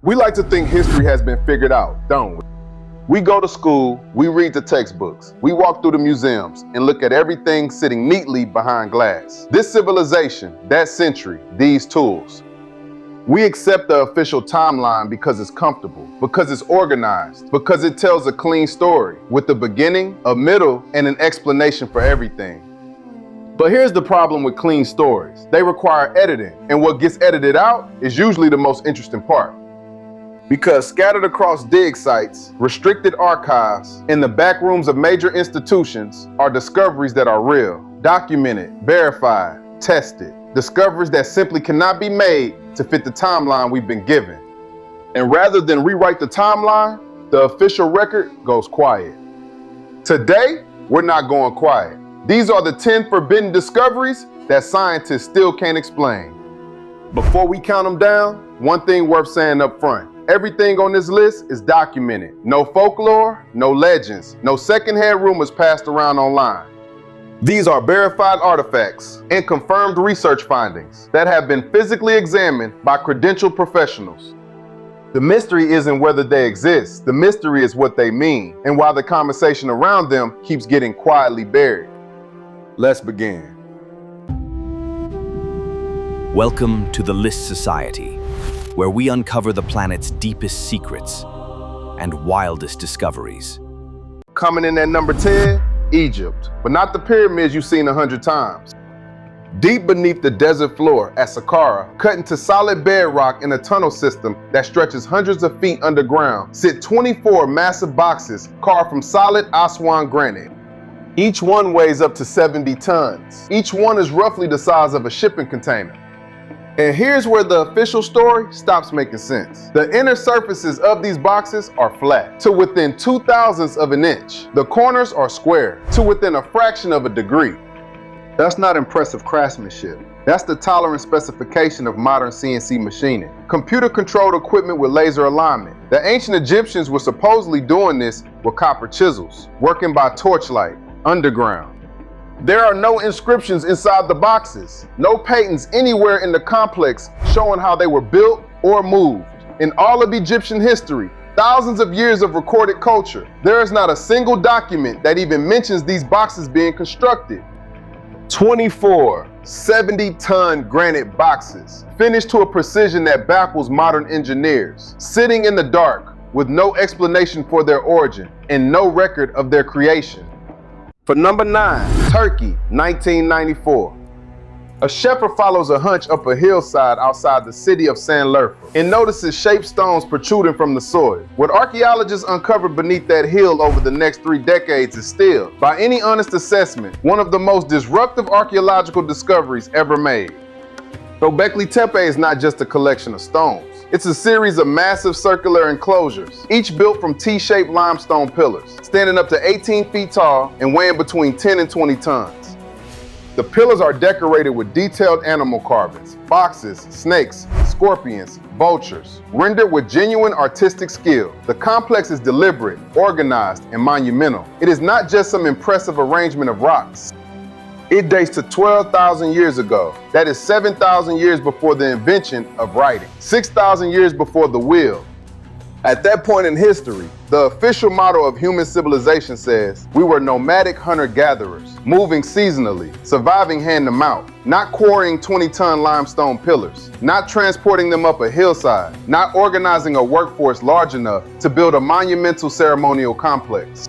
We like to think history has been figured out, don't we? We go to school, we read the textbooks, we walk through the museums and look at everything sitting neatly behind glass. This civilization, that century, these tools. We accept the official timeline because it's comfortable, because it's organized, because it tells a clean story with a beginning, a middle, and an explanation for everything. But here's the problem with clean stories. They require editing, and what gets edited out is usually the most interesting part. Because scattered across dig sites, restricted archives, in the back rooms of major institutions are discoveries that are real, documented, verified, tested. Discoveries that simply cannot be made to fit the timeline we've been given. And rather than rewrite the timeline, the official record goes quiet. Today, we're not going quiet. These are the 10 forbidden discoveries that scientists still can't explain. Before we count them down, one thing worth saying up front. Everything on this list is documented. No folklore, no legends, no secondhand rumors passed around online. These are verified artifacts and confirmed research findings that have been physically examined by credentialed professionals. The mystery isn't whether they exist, the mystery is what they mean, and why the conversation around them keeps getting quietly buried. Let's begin. Welcome to the List Society, where we uncover the planet's deepest secrets and wildest discoveries. Coming in at number 10, Egypt, but not the pyramids you've seen 100 times. Deep beneath the desert floor at Saqqara, cut into solid bedrock in a tunnel system that stretches hundreds of feet underground, sit 24 massive boxes carved from solid Aswan granite. Each one weighs up to 70 tons. Each one is roughly the size of a shipping container. And here's where the official story stops making sense. The inner surfaces of these boxes are flat, to within 0.02 of an inch. The corners are square, to within a fraction of a degree. That's not impressive craftsmanship. That's the tolerant specification of modern CNC machining. Computer-controlled equipment with laser alignment. The ancient Egyptians were supposedly doing this with copper chisels, working by torchlight, underground. There are no inscriptions inside the boxes, no patents anywhere in the complex showing how they were built or moved. In all of Egyptian history, thousands of years of recorded culture, there is not a single document that even mentions these boxes being constructed. 24 70-ton granite boxes, finished to a precision that baffles modern engineers, sitting in the dark with no explanation for their origin and no record of their creation. For number 9, Turkey, 1994. A shepherd follows a hunch up a hillside outside the city of Sanlurfa and notices shaped stones protruding from the soil. What archaeologists uncovered beneath that hill over the next 3 decades is still, by any honest assessment, one of the most disruptive archaeological discoveries ever made. Göbekli Tepe is not just a collection of stones. It's a series of massive circular enclosures, each built from T-shaped limestone pillars, standing up to 18 feet tall and weighing between 10 and 20 tons. The pillars are decorated with detailed animal carvings, foxes, snakes, scorpions, vultures, rendered with genuine artistic skill. The complex is deliberate, organized, and monumental. It is not just some impressive arrangement of rocks. It dates to 12,000 years ago. That is 7,000 years before the invention of writing, 6,000 years before the wheel. At that point in history, the official motto of human civilization says, we were nomadic hunter-gatherers, moving seasonally, surviving hand-to-mouth, not quarrying 20-ton limestone pillars, not transporting them up a hillside, not organizing a workforce large enough to build a monumental ceremonial complex.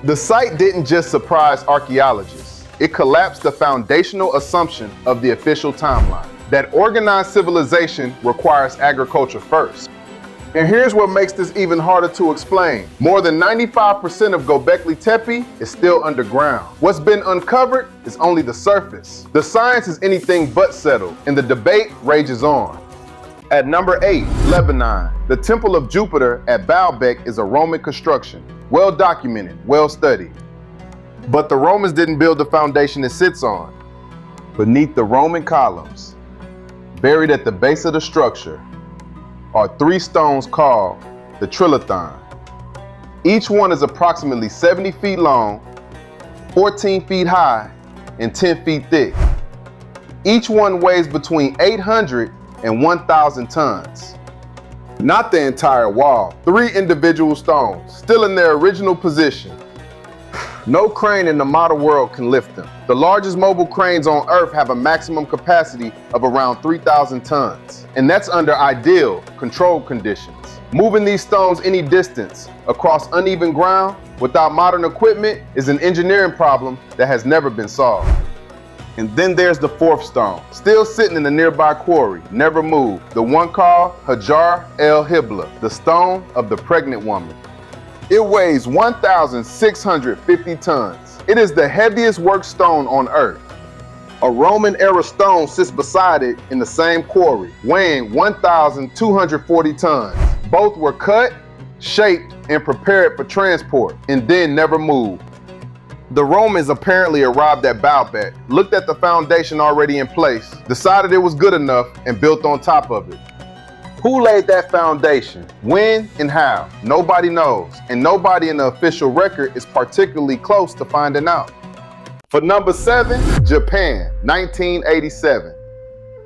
The site didn't just surprise archaeologists. It collapsed the foundational assumption of the official timeline, that organized civilization requires agriculture first. And here's what makes this even harder to explain. More than 95% of Göbekli Tepe is still underground. What's been uncovered is only the surface. The science is anything but settled, and the debate rages on. At number 8, Lebanon. The Temple of Jupiter at Baalbek is a Roman construction, well documented, well studied. But the Romans didn't build the foundation it sits on. Beneath the Roman columns, buried at the base of the structure, are 3 stones called the trilithon. Each one is approximately 70 feet long, 14 feet high, and 10 feet thick. Each one weighs between 800 and 1,000 tons. Not the entire wall. 3 individual stones, still in their original position. No crane in the modern world can lift them. The largest mobile cranes on Earth have a maximum capacity of around 3,000 tons, and that's under ideal, controlled conditions. Moving these stones any distance across uneven ground without modern equipment is an engineering problem that has never been solved. And then there's the 4th stone, still sitting in the nearby quarry, never moved. The one called Hajar el-Hibla, the stone of the pregnant woman. It weighs 1,650 tons. It is the heaviest worked stone on Earth. A Roman-era stone sits beside it in the same quarry, weighing 1,240 tons. Both were cut, shaped, and prepared for transport, and then never moved. The Romans apparently arrived at Baalbek, looked at the foundation already in place, decided it was good enough, and built on top of it. Who laid that foundation? When and how? Nobody knows, and nobody in the official record is particularly close to finding out. For number 7, Japan, 1987.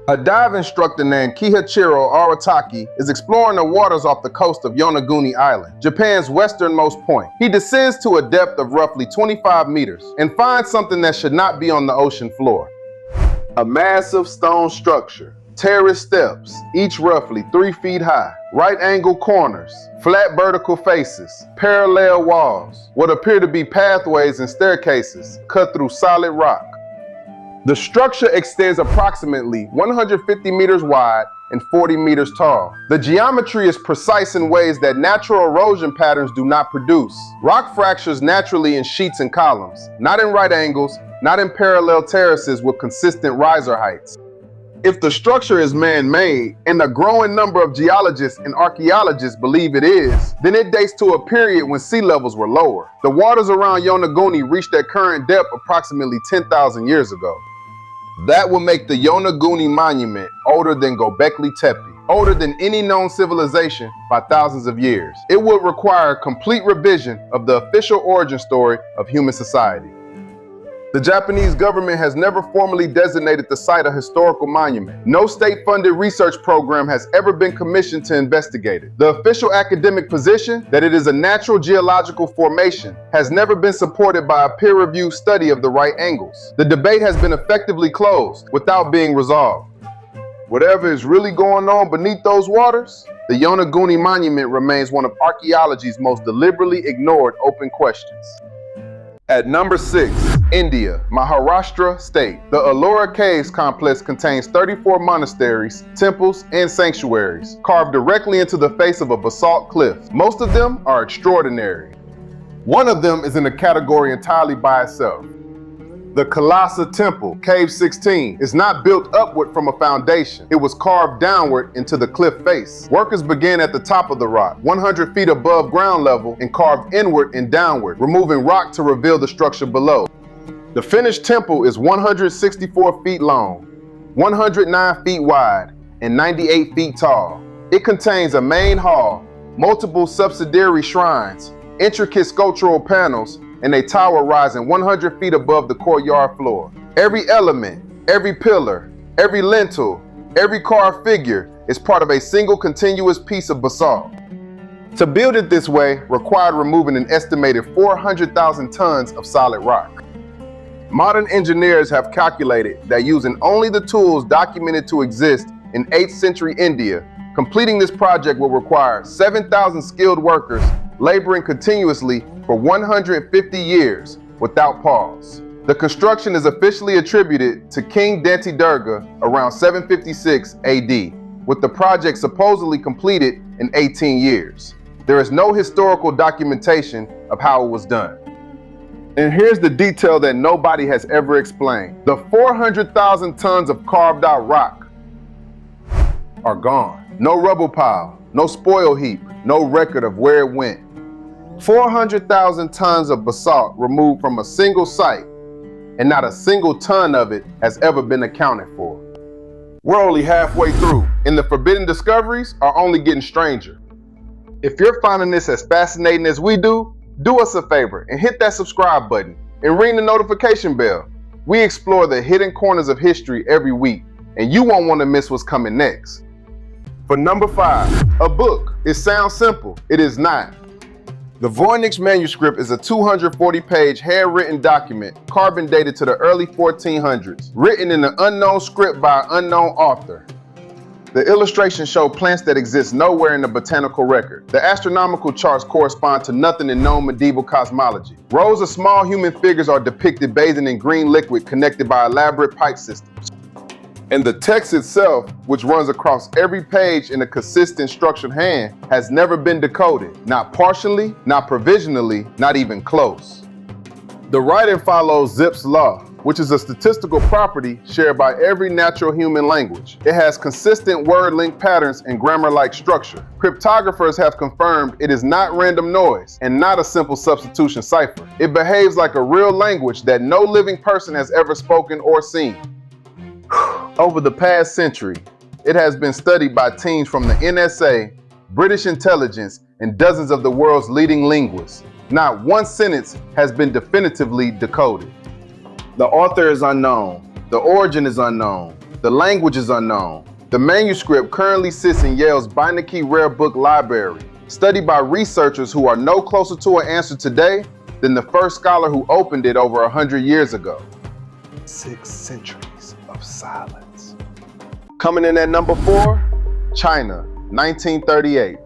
A dive instructor named Kihachiro Arataki is exploring the waters off the coast of Yonaguni Island, Japan's westernmost point. He descends to a depth of roughly 25 meters and finds something that should not be on the ocean floor. A massive stone structure. Terrace steps, each roughly 3 feet high, right-angle corners, flat vertical faces, parallel walls, what appear to be pathways and staircases cut through solid rock. The structure extends approximately 150 meters wide and 40 meters tall. The geometry is precise in ways that natural erosion patterns do not produce. Rock fractures naturally in sheets and columns, not in right angles, not in parallel terraces with consistent riser heights. If the structure is man-made, and a growing number of geologists and archaeologists believe it is, then it dates to a period when sea levels were lower. The waters around Yonaguni reached their current depth approximately 10,000 years ago. That will make the Yonaguni Monument older than Göbekli Tepe, older than any known civilization by thousands of years. It would require a complete revision of the official origin story of human society. The Japanese government has never formally designated the site a historical monument. No state-funded research program has ever been commissioned to investigate it. The official academic position, that it is a natural geological formation, has never been supported by a peer-reviewed study of the right angles. The debate has been effectively closed without being resolved. Whatever is really going on beneath those waters, the Yonaguni Monument remains one of archaeology's most deliberately ignored open questions. At number 6, India, Maharashtra State. The Ellora Caves complex contains 34 monasteries, temples, and sanctuaries, carved directly into the face of a basalt cliff. Most of them are extraordinary. One of them is in a category entirely by itself. The Kailasa Temple, Cave 16, is not built upward from a foundation. It was carved downward into the cliff face. Workers began at the top of the rock, 100 feet above ground level, and carved inward and downward, removing rock to reveal the structure below. The finished temple is 164 feet long, 109 feet wide, and 98 feet tall. It contains a main hall, multiple subsidiary shrines, intricate sculptural panels, and a tower rising 100 feet above the courtyard floor. Every element, every pillar, every lintel, every carved figure is part of a single continuous piece of basalt. To build it this way required removing an estimated 400,000 tons of solid rock. Modern engineers have calculated that using only the tools documented to exist in 8th century India, completing this project will require 7,000 skilled workers laboring continuously for 150 years without pause. The construction is officially attributed to King Danti Durga around 756 AD, with the project supposedly completed in 18 years. There is no historical documentation of how it was done. And here's the detail that nobody has ever explained. The 400,000 tons of carved out rock are gone. No rubble pile, no spoil heap, no record of where it went. 400,000 tons of basalt removed from a single site, and not a single ton of it has ever been accounted for. We're only halfway through, and the forbidden discoveries are only getting stranger. If you're finding this as fascinating as we do us a favor and hit that subscribe button and ring the notification bell. We explore the hidden corners of history every week, and you won't want to miss what's coming next. For number 5, a book. It sounds simple. It is not. The Voynich Manuscript is a 240-page handwritten document, carbon dated to the early 1400s, written in an unknown script by an unknown author. The illustrations show plants that exist nowhere in the botanical record. The astronomical charts correspond to nothing in known medieval cosmology. Rows of small human figures are depicted bathing in green liquid connected by elaborate pipe systems. And the text itself, which runs across every page in a consistent structured hand, has never been decoded. Not partially, not provisionally, not even close. The writing follows Zipf's law, which is a statistical property shared by every natural human language. It has consistent word-link patterns and grammar-like structure. Cryptographers have confirmed it is not random noise and not a simple substitution cipher. It behaves like a real language that no living person has ever spoken or seen. Over the past century, it has been studied by teams from the NSA, British intelligence, and dozens of the world's leading linguists. Not one sentence has been definitively decoded. The author is unknown. The origin is unknown. The language is unknown. The manuscript currently sits in Yale's Beinecke Rare Book Library, studied by researchers who are no closer to an answer today than the first scholar who opened it over 100 years ago. 6 centuries of silence. Coming in at number 4, China, 1938.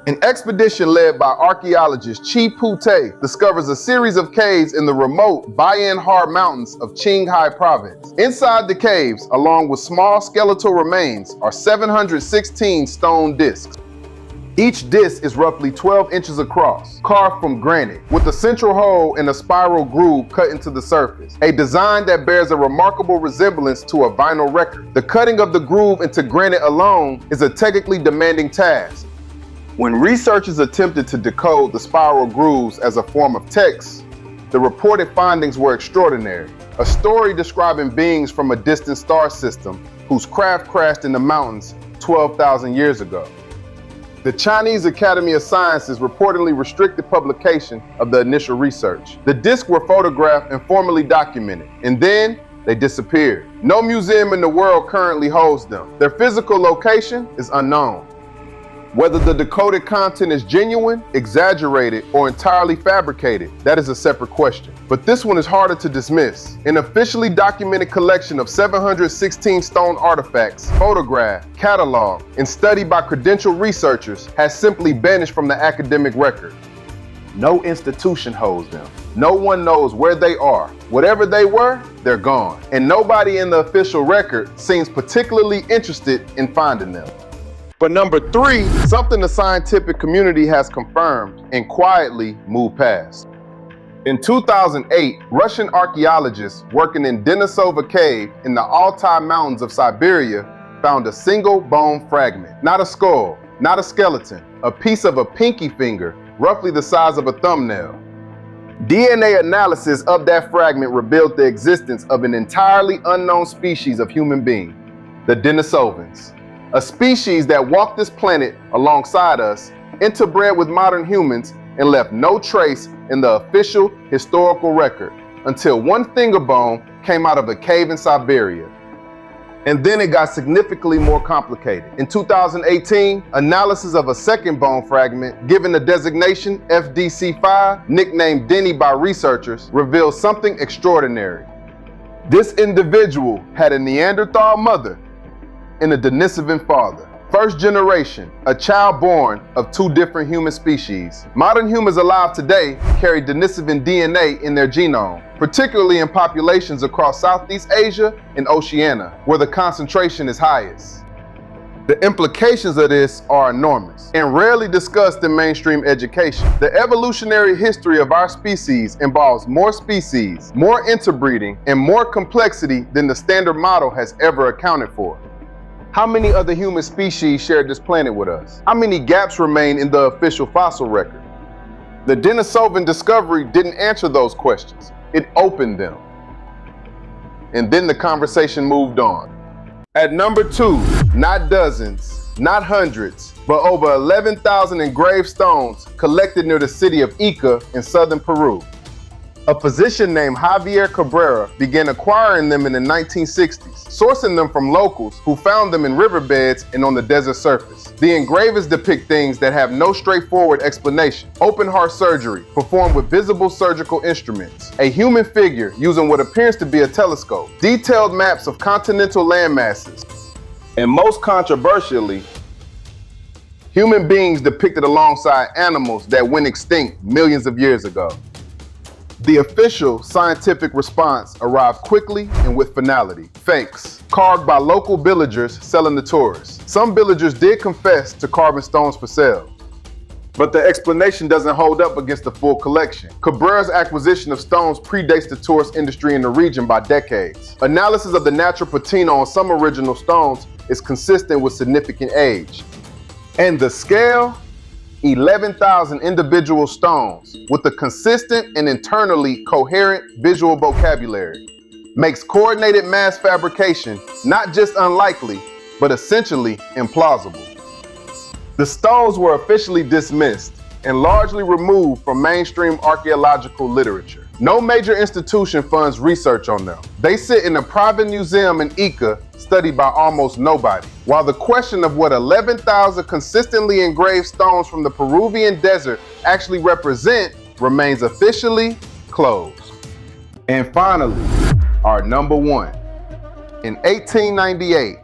An expedition led by archaeologist Chi Pu-Te discovers a series of caves in the remote Bayan-Har Mountains of Qinghai Province. Inside the caves, along with small skeletal remains, are 716 stone discs. Each disc is roughly 12 inches across, carved from granite, with a central hole and a spiral groove cut into the surface, a design that bears a remarkable resemblance to a vinyl record. The cutting of the groove into granite alone is a technically demanding task. When researchers attempted to decode the spiral grooves as a form of text, the reported findings were extraordinary. A story describing beings from a distant star system whose craft crashed in the mountains 12,000 years ago. The Chinese Academy of Sciences reportedly restricted publication of the initial research. The discs were photographed and formally documented, and then they disappeared. No museum in the world currently holds them. Their physical location is unknown. Whether the decoded content is genuine, exaggerated, or entirely fabricated, that is a separate question. But this one is harder to dismiss. An officially documented collection of 716 stone artifacts, photographed, cataloged, and studied by credentialed researchers has simply vanished from the academic record. No institution holds them. No one knows where they are. Whatever they were, they're gone. And nobody in the official record seems particularly interested in finding them. But number 3, something the scientific community has confirmed and quietly moved past. In 2008, Russian archaeologists working in Denisova Cave in the Altai Mountains of Siberia found a single bone fragment. Not a skull, not a skeleton, a piece of a pinky finger, roughly the size of a thumbnail. DNA analysis of that fragment revealed the existence of an entirely unknown species of human being, the Denisovans. A species that walked this planet alongside us, interbred with modern humans, and left no trace in the official historical record until one finger bone came out of a cave in Siberia. And then it got significantly more complicated. In 2018, analysis of a second bone fragment, given the designation FDC5, nicknamed Denny by researchers, revealed something extraordinary. This individual had a Neanderthal mother and a Denisovan father. First generation, a child born of 2 different human species. Modern humans alive today carry Denisovan DNA in their genome, particularly in populations across Southeast Asia and Oceania, where the concentration is highest. The implications of this are enormous and rarely discussed in mainstream education. The evolutionary history of our species involves more species, more interbreeding, and more complexity than the standard model has ever accounted for. How many other human species shared this planet with us? How many gaps remain in the official fossil record? The Denisovan Discovery didn't answer those questions. It opened them. And then the conversation moved on. At number 2, not dozens, not hundreds, but over 11,000 engraved stones collected near the city of Ica in southern Peru. A physician named Javier Cabrera began acquiring them in the 1960s, sourcing them from locals who found them in riverbeds and on the desert surface. The engravings depict things that have no straightforward explanation. Open heart surgery performed with visible surgical instruments, a human figure using what appears to be a telescope, detailed maps of continental landmasses, and most controversially, human beings depicted alongside animals that went extinct millions of years ago. The official scientific response arrived quickly and with finality. Fakes, carved by local villagers selling to tourists. Some villagers did confess to carving stones for sale, but the explanation doesn't hold up against the full collection. Cabrera's acquisition of stones predates the tourist industry in the region by decades. Analysis of the natural patina on some original stones is consistent with significant age. And the scale? 11,000 individual stones with a consistent and internally coherent visual vocabulary makes coordinated mass fabrication not just unlikely, but essentially implausible. The stones were officially dismissed and largely removed from mainstream archaeological literature. No major institution funds research on them. They sit in a private museum in Ica, studied by almost nobody, while the question of what 11,000 consistently engraved stones from the Peruvian desert actually represent remains officially closed. And finally, our number one. In 1898,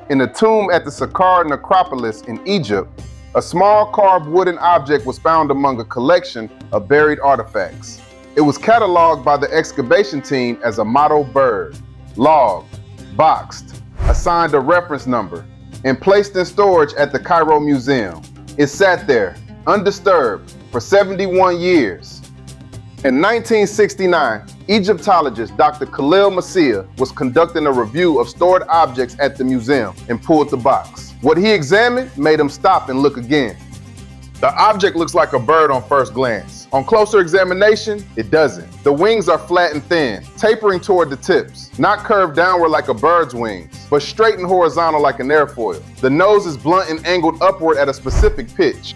in a tomb at the Saqqara necropolis in Egypt, a small carved wooden object was found among a collection of buried artifacts. It was cataloged by the excavation team as a mottled bird, logged, boxed, assigned a reference number, and placed in storage at the Cairo Museum. It sat there, undisturbed, for 71 years. In 1969, Egyptologist Dr. Khalil Massia was conducting a review of stored objects at the museum and pulled the box. What he examined made him stop and look again. The object looks like a bird on first glance. On closer examination, it doesn't. The wings are flat and thin, tapering toward the tips, not curved downward like a bird's wings, but straight and horizontal like an airfoil. The nose is blunt and angled upward at a specific pitch.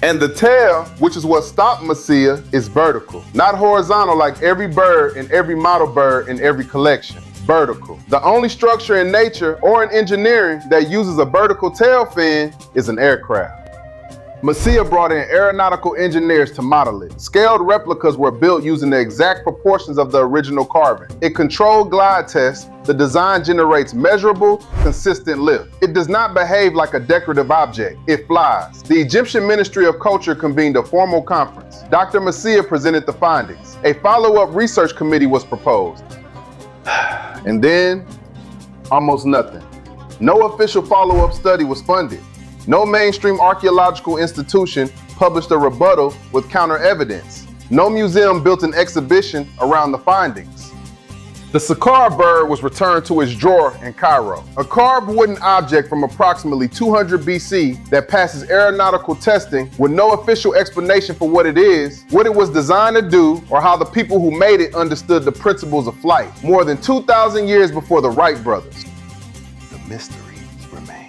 And the tail, which is what stopped Massia, is vertical, not horizontal like every bird and every model bird in every collection. Vertical. The only structure in nature or in engineering that uses a vertical tail fin is an aircraft. Massia brought in aeronautical engineers to model it. Scaled replicas were built using the exact proportions of the original carving. It controlled glide tests. The design generates measurable, consistent lift. It does not behave like a decorative object. It flies. The Egyptian Ministry of Culture convened a formal conference. Dr. Massia presented the findings. A follow-up research committee was proposed. And then, almost nothing. No official follow-up study was funded. No mainstream archaeological institution published a rebuttal with counter-evidence. No museum built an exhibition around the findings. The Saqqara bird was returned to its drawer in Cairo. A carved wooden object from approximately 200 BC that passes aeronautical testing with no official explanation for what it is, what it was designed to do, or how the people who made it understood the principles of flight. More than 2,000 years before the Wright brothers. The mystery remains.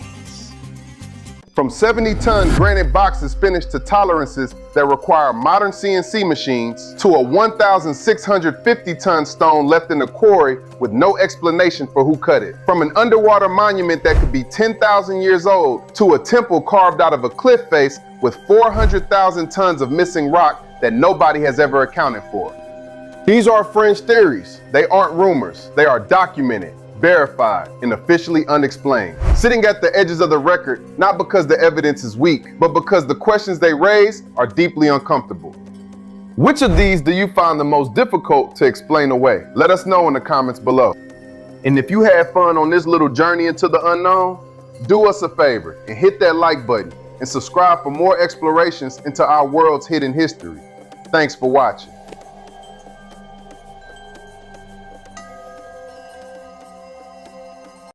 From 70-ton granite boxes finished to tolerances that require modern CNC machines, to a 1,650-ton stone left in the quarry with no explanation for who cut it. From an underwater monument that could be 10,000 years old, to a temple carved out of a cliff face with 400,000 tons of missing rock that nobody has ever accounted for. These are fringe theories. They aren't rumors. They are documented, verified, and officially unexplained. Sitting at the edges of the record, not because the evidence is weak, but because the questions they raise are deeply uncomfortable. Which of these do you find the most difficult to explain away? Let us know in the comments below. And if you had fun on this little journey into the unknown, do us a favor and hit that like button and subscribe for more explorations into our world's hidden history. Thanks for watching.